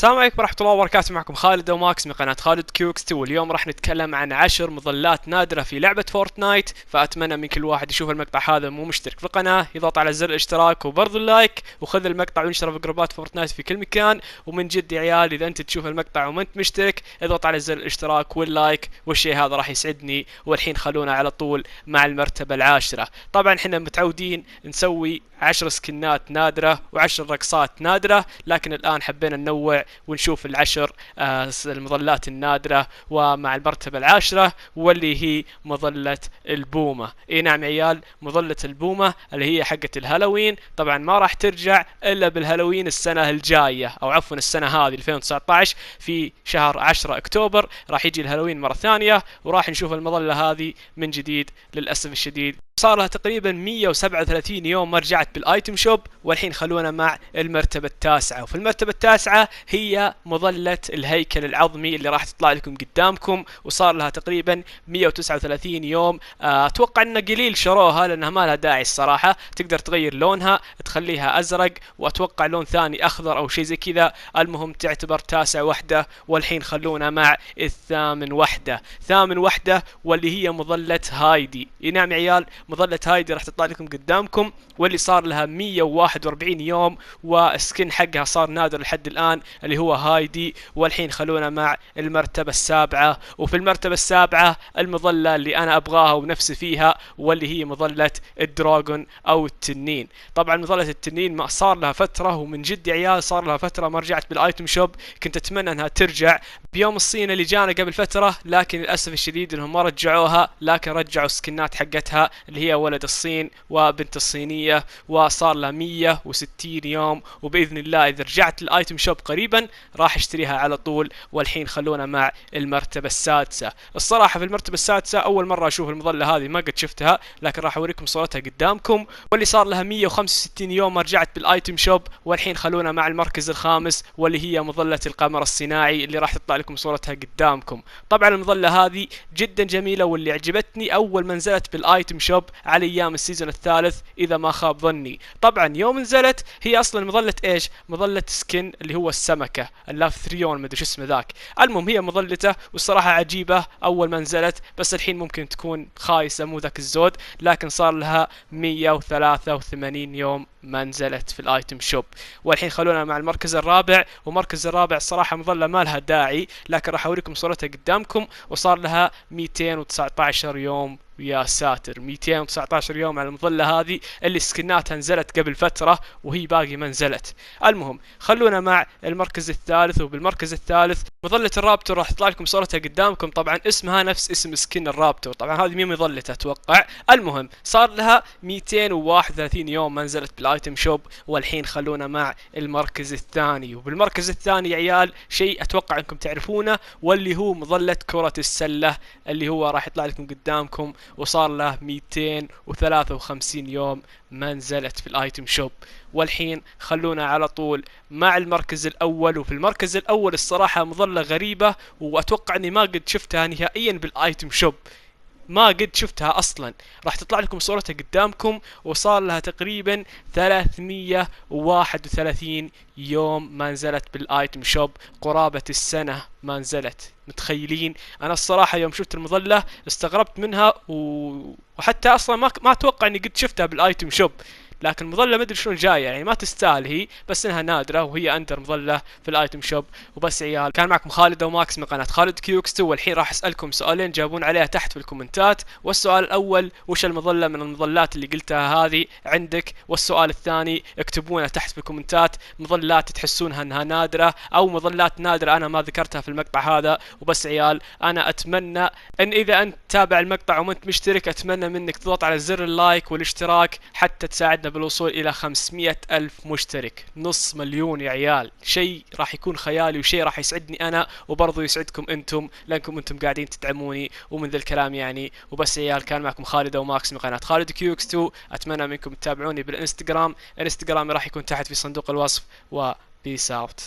السلام عليكم ورحمة الله وبركاته. معكم خالد أو ماكس من قناة خالد كيوكس 2، واليوم راح نتكلم عن 10 مظلات نادرة في لعبة فورتنايت. فأتمنى من كل واحد يشوف المقطع هذا مو مشترك في القناة يضغط على زر الاشتراك وبرضو اللايك، وخذ المقطع وانشره في جروبات فورتنايت في كل مكان. ومن جد يا عيال، إذا أنت تشوف المقطع وما أنت مشترك اضغط على زر الاشتراك واللايك، والشيء هذا راح يسعدني. والحين خلونا على طول مع المرتبة العاشرة. طبعا احنا متعودين نسوي 10 سكنات نادرة و10 رقصات نادرة، لكن الآن حبينا ننوع ونشوف العشر المظلات النادرة. ومع المرتبة العاشرة واللي هي مظلة البومة. اي نعم يا عيال، مظلة البومة اللي هي حقة الهالوين. طبعا ما راح ترجع الا بالهالوين السنة الجاية، او عفوا السنة هذه 2019 في شهر 10 اكتوبر راح يجي الهالوين مرة ثانية، وراح نشوف المظلة هذه من جديد. للأسف الشديد صار لها تقريبا 137 يوم ما رجعت بالايتم شوب. والحين خلونا مع المرتبة التاسعة، وفي المرتبة التاسعة هي مظلة الهيكل العظمي اللي راح تطلع لكم قدامكم، وصار لها تقريبا 139 يوم. اتوقع انه قليل شروها لانها ما لها داعي الصراحة. تقدر تغير لونها تخليها ازرق، واتوقع لون ثاني اخضر او شيء زي كذا. المهم تعتبر تاسع وحدة. والحين خلونا مع الثامن وحدة. ثامن وحدة واللي هي مظلة هايدي. نعم يا عيال، مظلة هايدي راح تطلع لكم قدامكم، واللي صار لها 141 يوم، والسكن حقها صار نادر لحد الآن اللي هو هايدي. والحين خلونا مع المرتبة السابعة. وفي المرتبة السابعة المظلة اللي أنا أبغاها ونفسي فيها، واللي هي مظلة الدراغون أو التنين. طبعا مظلة التنين ما صار لها فترة، ومن جد يا عيال صار لها فترة ما رجعت بالايتم شوب. كنت أتمنى أنها ترجع بيوم الصين اللي جانا قبل فترة، لكن للأسف الشديد أنهم ما رجعوها، لكن رجعوا السكنات حقتها اللي هي ولد الصين وبنت الصينية، وصار لها 160 يوم. وبإذن الله إذا رجعت الآيتم شوب قريبا راح اشتريها على طول. والحين خلونا مع المرتبة السادسة. الصراحة في المرتبة السادسة أول مرة أشوف المظلة هذه، ما قد شفتها، لكن راح أوريكم صورتها قدامكم. واللي صار لها 165 يوم ما رجعت بالآيتم شوب. والحين خلونا مع المركز الخامس، واللي هي مظلة القمر الصناعي اللي راح تطلع لكم صورتها قدامكم. طبعا المظلة هذه جدا جميلة، واللي عجبتني أول ما نزلت بالآيتم شوب على ايام السيزون الثالث اذا ما خاب ظني. طبعا يوم نزلت هي اصلا مظله ايش؟ مظله سكن اللي هو السمكه اللاثريون، ما ادري شو اسمه ذاك. المهم هي مظلته، والصراحه عجيبه اول ما نزلت، بس الحين ممكن تكون خايسه مو ذاك الزود. لكن صار لها 183 يوم ما نزلت في الايتم شوب. والحين خلونا مع المركز الرابع. ومركز الرابع الصراحه مظله ما لها داعي، لكن راح اوريكم صورتها قدامكم. وصار لها 219 يوم. يا ساتر، 219 يوم على المظلة هذه اللي سكناتها نزلت قبل فترة وهي باقي ما نزلت. المهم خلونا مع المركز الثالث. وبالمركز الثالث مظلة الرابتور راح تطلع لكم صورتها قدامكم. طبعا اسمها نفس اسم سكن الرابتور. طبعا هذه مين مظلتها اتوقع. المهم صار لها 231 يوم ما نزلت بالايتم شوب. والحين خلونا مع المركز الثاني. وبالمركز الثاني يا عيال شيء اتوقع انكم تعرفونه، واللي هو مظلة كرة السلة اللي هو راح يطلع لكم قدامكم. وصار له 253 يوم ما نزلت في الايتم شوب. والحين خلونا على طول مع المركز الاول. وفي المركز الاول الصراحة مظلة غريبة، واتوقع اني ما قد شفتها نهائيا بالايتم شوب، ما قد شفتها اصلا. راح تطلع لكم صورتها قدامكم. وصار لها تقريبا 331 يوم ما نزلت بالايتم شوب، قرابة السنة ما نزلت. متخيلين؟ انا الصراحة يوم شفت المظلة استغربت منها، وحتى اصلا ما اتوقع اني قد شفتها بالايتم شوب. لكن مظلة ما ادري شلون جايه، يعني ما تستاهل هي، بس انها نادره وهي اندر مظله في الايتم شوب. وبس عيال، كان معكم خالد او ماكس من قناه خالد كيوكس 2. والحين راح اسالكم سؤالين جاوبون عليها تحت في الكومنتات. والسؤال الاول، وش المظله من المظلات اللي قلتها هذه عندك؟ والسؤال الثاني اكتبونه تحت في الكومنتات مظلات تحسونها انها نادره، او مظلات نادره انا ما ذكرتها في المقطع هذا. وبس عيال، انا اتمنى ان اذا انت تابع المقطع وما انت مشترك، اتمنى منك تضغط على زر اللايك والاشتراك حتى تساعدنا بالوصول الى 500 الف مشترك. نص مليون يا عيال، شيء راح يكون خيالي، وشيء راح يسعدني انا وبرضو يسعدكم انتم، لانكم انتم قاعدين تدعموني. ومن ذا الكلام يعني. وبس عيال، كان معكم خالد او ماكس من قناة خالد كيوكس 2. اتمنى منكم تتابعوني بالانستغرام. انستغرامي راح يكون تحت في صندوق الوصف. وبيس اوت.